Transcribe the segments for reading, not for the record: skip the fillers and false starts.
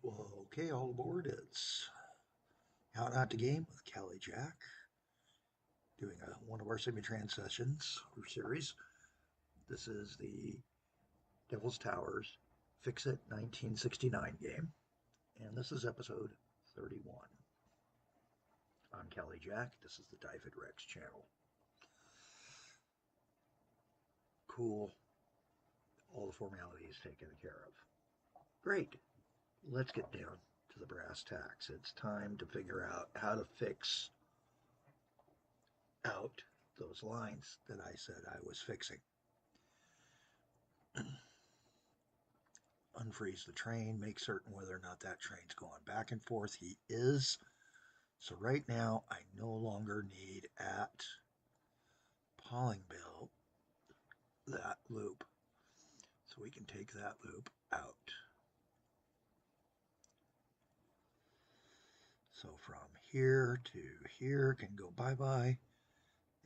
Okay, all aboard. It's Out Not to Game with Callie Jack, doing one of our semi-trans sessions or series. This is the Devil's Towers Fixit 1969 game, and this is episode 31. I'm Callie Jack. This is the David Rex channel. Cool. All the formalities taken care of. Great. Let's get down to the brass tacks. It's time to figure out how to fix out those lines that I said I was fixing. Unfreeze the train, make certain whether or not that train's going back and forth. He is. So right now, I no longer need at Pollingbill that loop. So we can take that loop out. So from here to here can go bye-bye.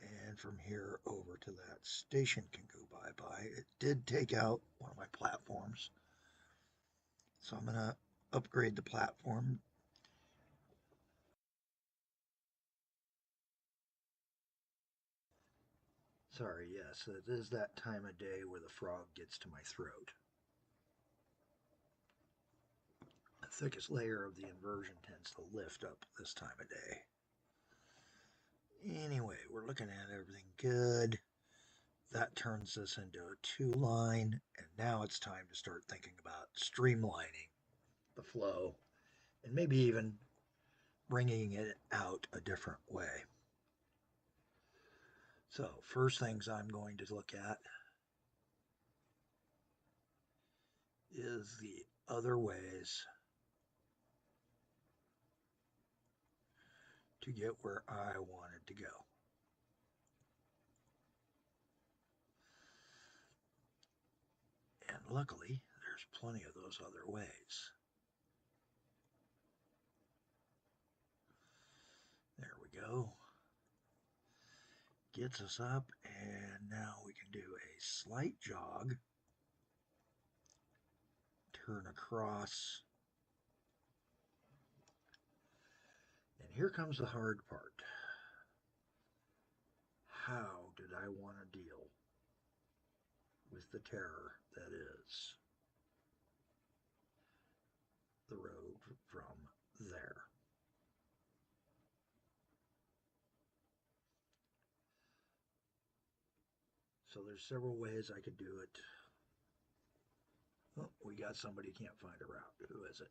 And from here over to that station can go bye-bye. It did take out one of my platforms. So I'm going to upgrade the platform. Sorry, yes, it is that time of day where the frog gets to my throat. The thickest layer of the inversion tends to lift up this time of day. Anyway, we're looking at everything good. That turns this into a two-line, and now it's time to start thinking about streamlining the flow and maybe even bringing it out a different way. So, first things I'm going to look at is the other ways to get where I wanted to go. And luckily, there's plenty of those other ways. There we go. Gets us up, and now we can do a slight jog. Turn across. And here comes the hard part. How did I want to deal with the terror that is the road from there? So there's several ways I could do it. Oh, we got somebody can't find a route. Who is it?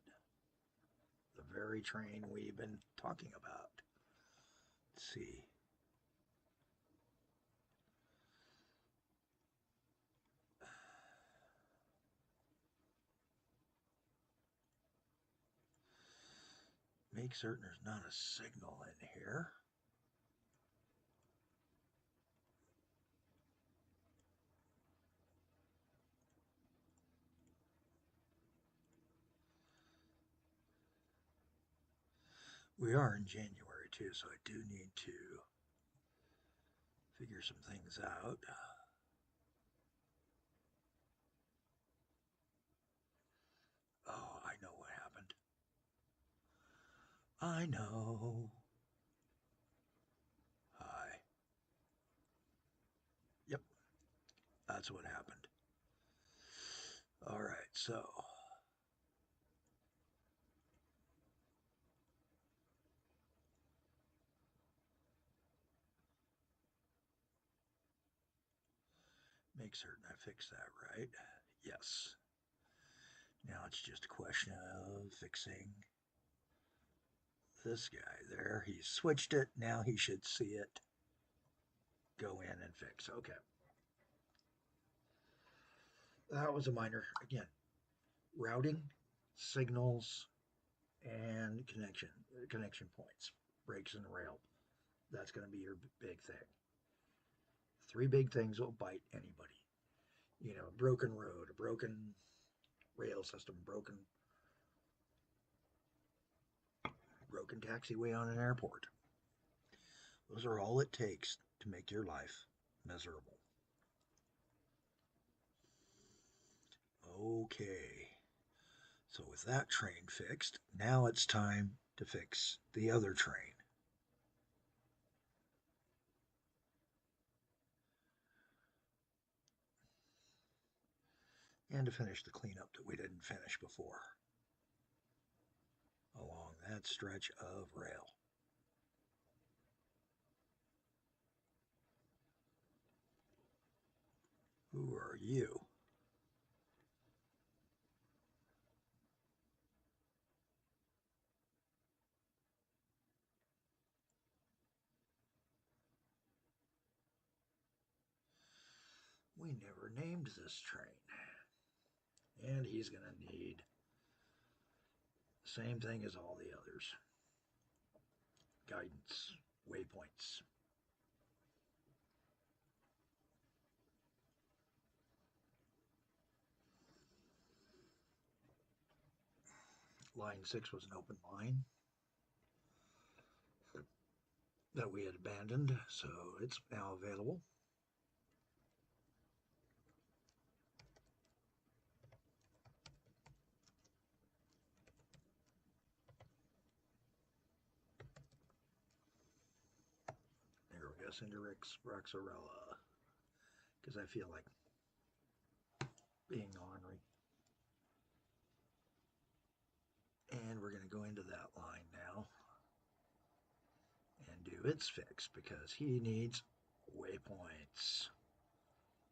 The very train we've been talking about. Let's see. Make certain there's not a signal in here. We are in January too, so I do need to figure some things out. Oh, I know what happened. I know. Hi. Yep, that's what happened. All right, so make certain I fix that right. Yes. Now it's just a question of fixing this guy there. He switched it. Now he should see it. Go in and fix. Okay. That was a minor, again, routing, signals, and connection points, brakes and rail. That's going to be your big thing. Three big things will bite anybody. You know, a broken road, a broken rail system, broken taxiway on an airport. Those are all it takes to make your life miserable. Okay. So with that train fixed, now it's time to fix the other train. And to finish the cleanup that we didn't finish before along that stretch of rail. Who are you? We never named this train. And he's going to need the same thing as all the others. Guidance, waypoints. Line 6 was an open line that we had abandoned, so it's now available. There we go, Cinderix Roxarella, because I feel like being ornery. And we're going to go into that line now and do its fix because he needs waypoints.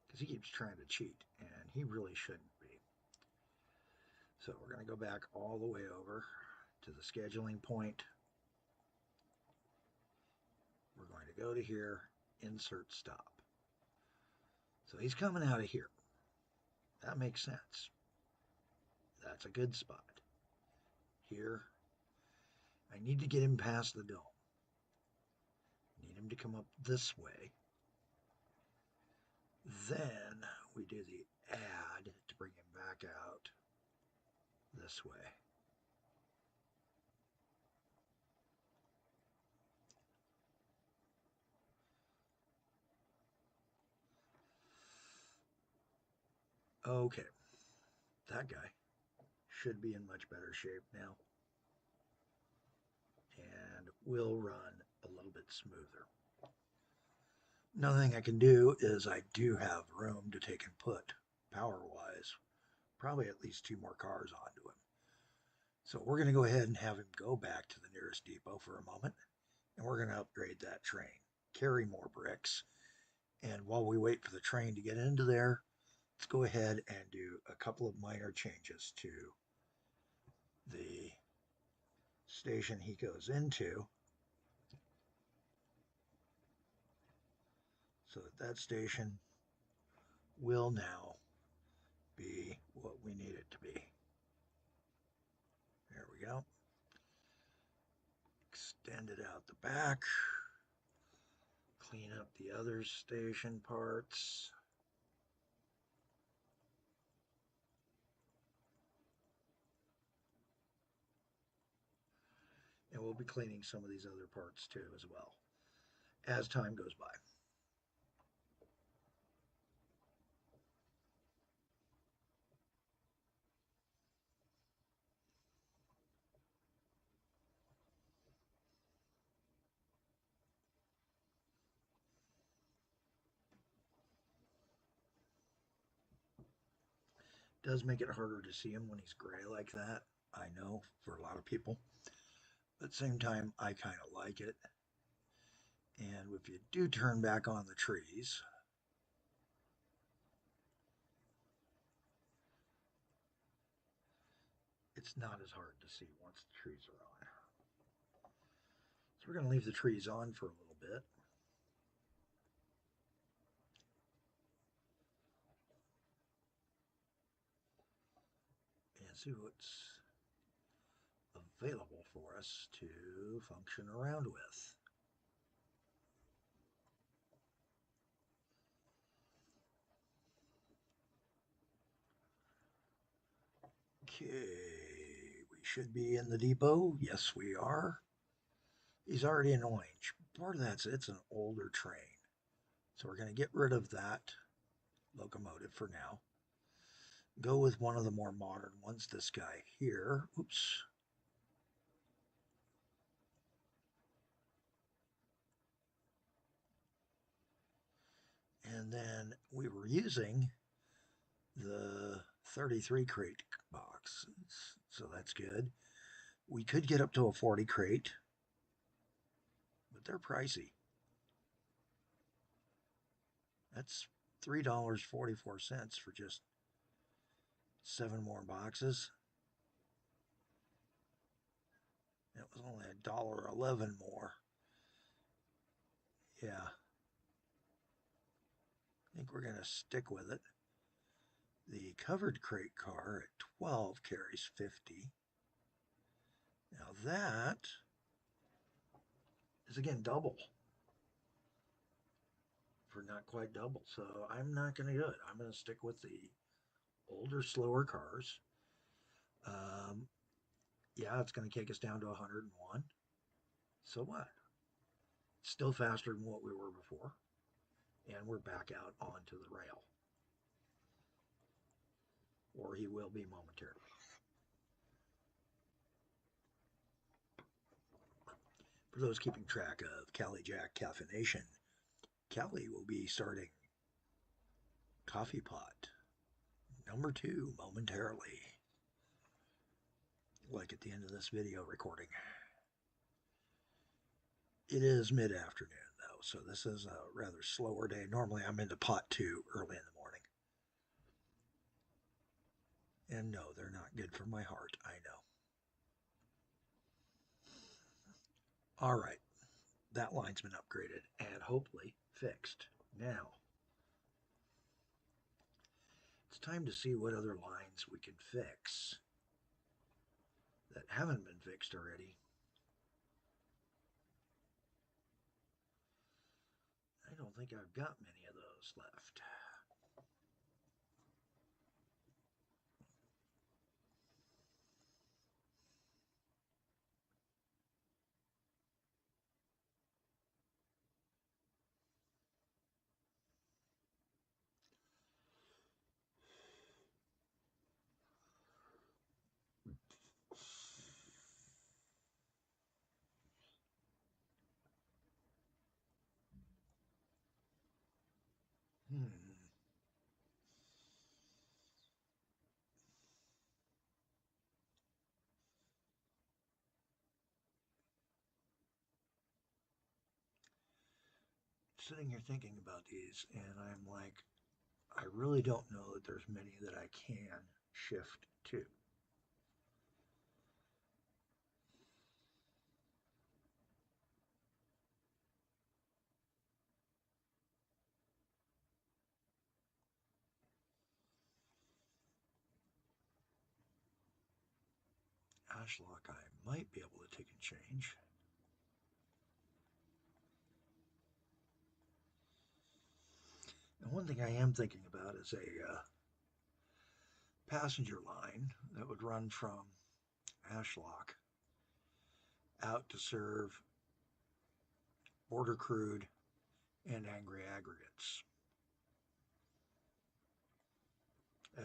Because he keeps trying to cheat, and he really shouldn't be. So we're going to go back all the way over to the scheduling point. We're going to go to here, insert stop. So he's coming out of here. That makes sense. That's a good spot. Here, I need to get him past the dome. Need him to come up this way. Then we do the add to bring him back out this way. Okay, that guy should be in much better shape now and will run a little bit smoother. Another thing I can do is I do have room to take and put power-wise, probably at least 2 more cars onto him. So we're going to go ahead and have him go back to the nearest depot for a moment, and we're going to upgrade that train, carry more bricks, and while we wait for the train to get into there, let's go ahead and do a couple of minor changes to the station he goes into. So that station will now be what we need it to be. There we go. Extend it out the back. Clean up the other station parts. And we'll be cleaning some of these other parts too as well as time goes by. It does make it harder to see him when he's gray like that, I know, for a lot of people. But at the same time, I kind of like it. And if you do turn back on the trees, it's not as hard to see once the trees are on. So we're going to leave the trees on for a little bit. And see what's available for us to function around with. Okay, we should be in the depot. Yes, we are. He's already in orange. Part of that's it's an older train. So we're going to get rid of that locomotive for now. go with one of the more modern ones, this guy here. Oops. And then we were using the 33 crate box, so that's good. We could get up to a 40 crate, but they're pricey. That's $3.44 for just 7 more boxes. It was only $1.11 more. Yeah, I think we're going to stick with it. The covered crate car at 12 carries 50. Now that is again double for not quite double. So I'm not going to do it. I'm going to stick with the older, slower cars. Um, yeah, it's going to take us down to 101. So what? Still faster than what we were before. And we're back out onto the rail. Or he will be momentarily. For those keeping track of Cali Jack Caffeination, Cali will be starting Coffee Pot number 2 momentarily. Like at the end of this video recording. It is mid-afternoon though, so this is a rather slower day. Normally I'm into pot 2 early in the morning. And no, they're not good for my heart, I know. All right, that line's been upgraded and hopefully fixed. Now, it's time to see what other lines we can fix that haven't been fixed already. I don't think I've got many of those left. Hmm. Sitting here thinking about these, and I'm like, I really don't know that there's many that I can shift to. Ashlock I might be able to take and change. And one thing I am thinking about is a passenger line that would run from Ashlock out to serve Border Crude and Angry Aggregates,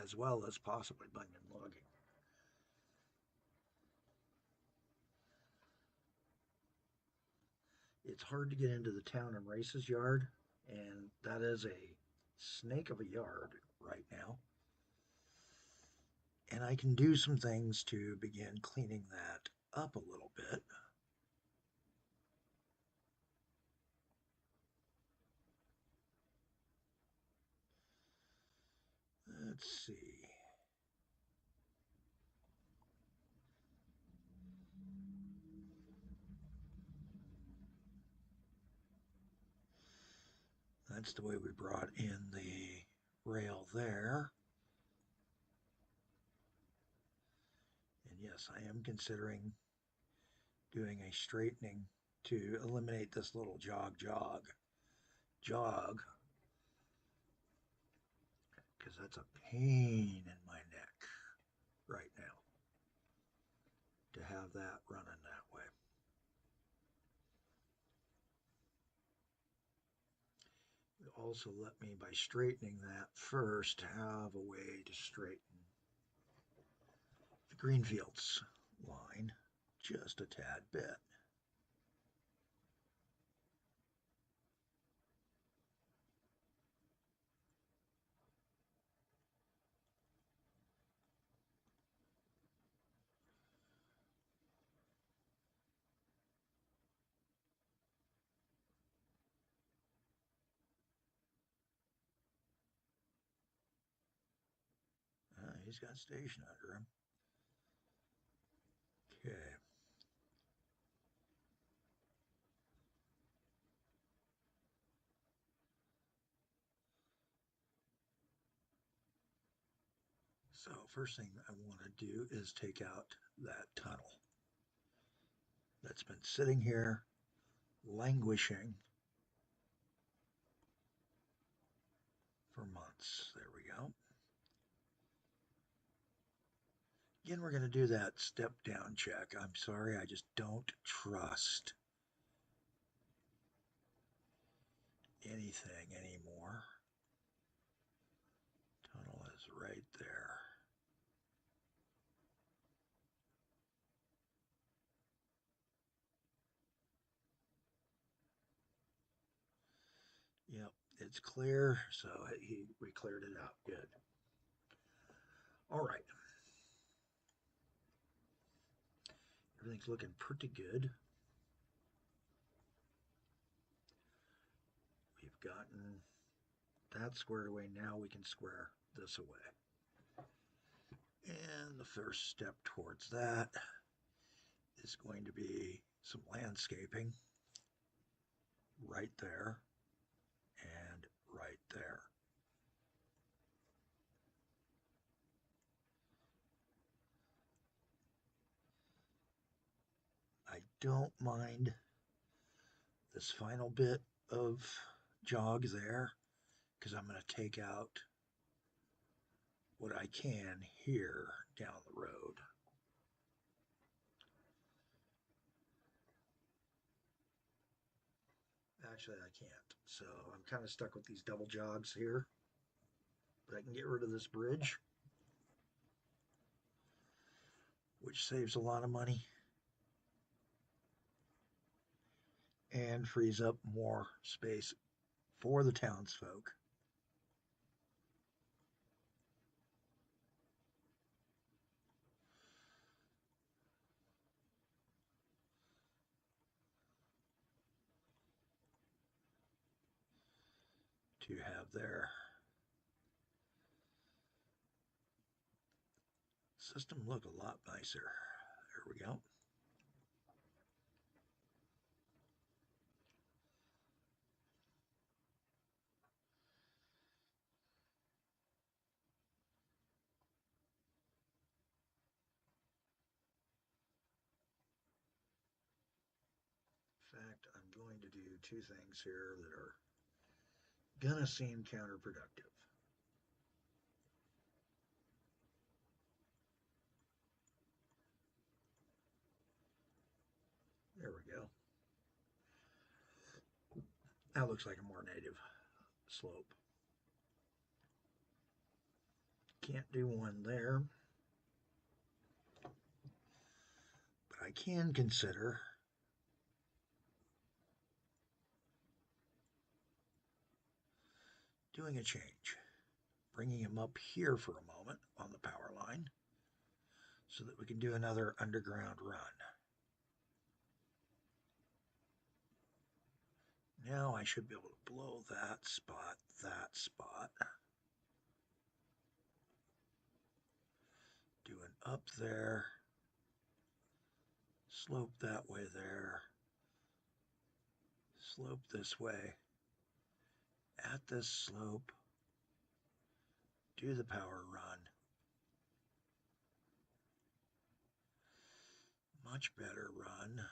as well as possibly Bunyan Logging. It's hard to get into the Town and Races yard, and that is a snake of a yard right now. And I can do some things to begin cleaning that up a little bit. Let's see. That's the way we brought in the rail there. And yes, I am considering doing a straightening to eliminate this little jog, because that's a pain in my neck right now to have that running that way. Also let me, by straightening that first, have a way to straighten Greenfield's line just a tad bit. He's got station under him. Okay. So first thing I want to do is take out that tunnel that's been sitting here languishing for months. There we go. Again, we're going to do that step down check. I'm sorry, I just don't trust anything anymore. Tunnel is right there. Yep, it's clear, so we cleared it out. Good. All right. Everything's looking pretty good. We've gotten that squared away. Now we can square this away. And the first step towards that is going to be some landscaping right there and right there. I don't mind this final bit of jog there because I'm going to take out what I can here down the road. Actually, I can't. So I'm kind of stuck with these double jogs here. But I can get rid of this bridge, which saves a lot of money and frees up more space for the townsfolk. To have their system look a lot nicer. There we go. In fact, I'm going to do two things here that are gonna seem counterproductive. There we go. That looks like a more native slope. Can't do one there, but I can consider doing a change, bringing him up here for a moment on the power line so that we can do another underground run. Now I should be able to blow that spot, do an up there, slope that way there, slope this way, at this slope, do the power run. Much better run.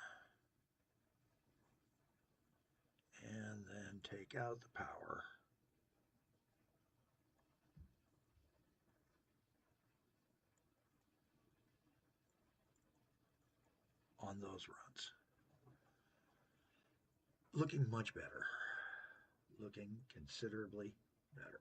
And then take out the power. On those runs. Looking much better. Looking considerably better.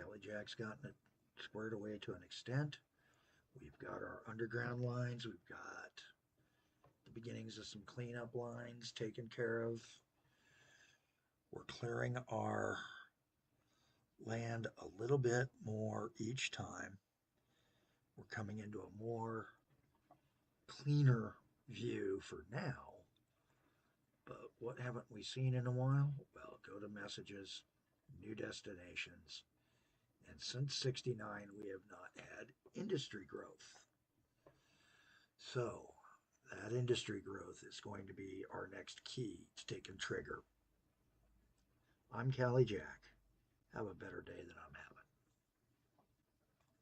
Kelly Jack's gotten it squared away to an extent. We've got our underground lines. We've got the beginnings of some cleanup lines taken care of. We're clearing our land a little bit more each time. We're coming into a more cleaner view for now. But what haven't we seen in a while? Well, go to messages, new destinations. And since 69, we have not had industry growth. So that industry growth is going to be our next key to taking trigger. I'm Callie Jack. Have a better day than I'm having.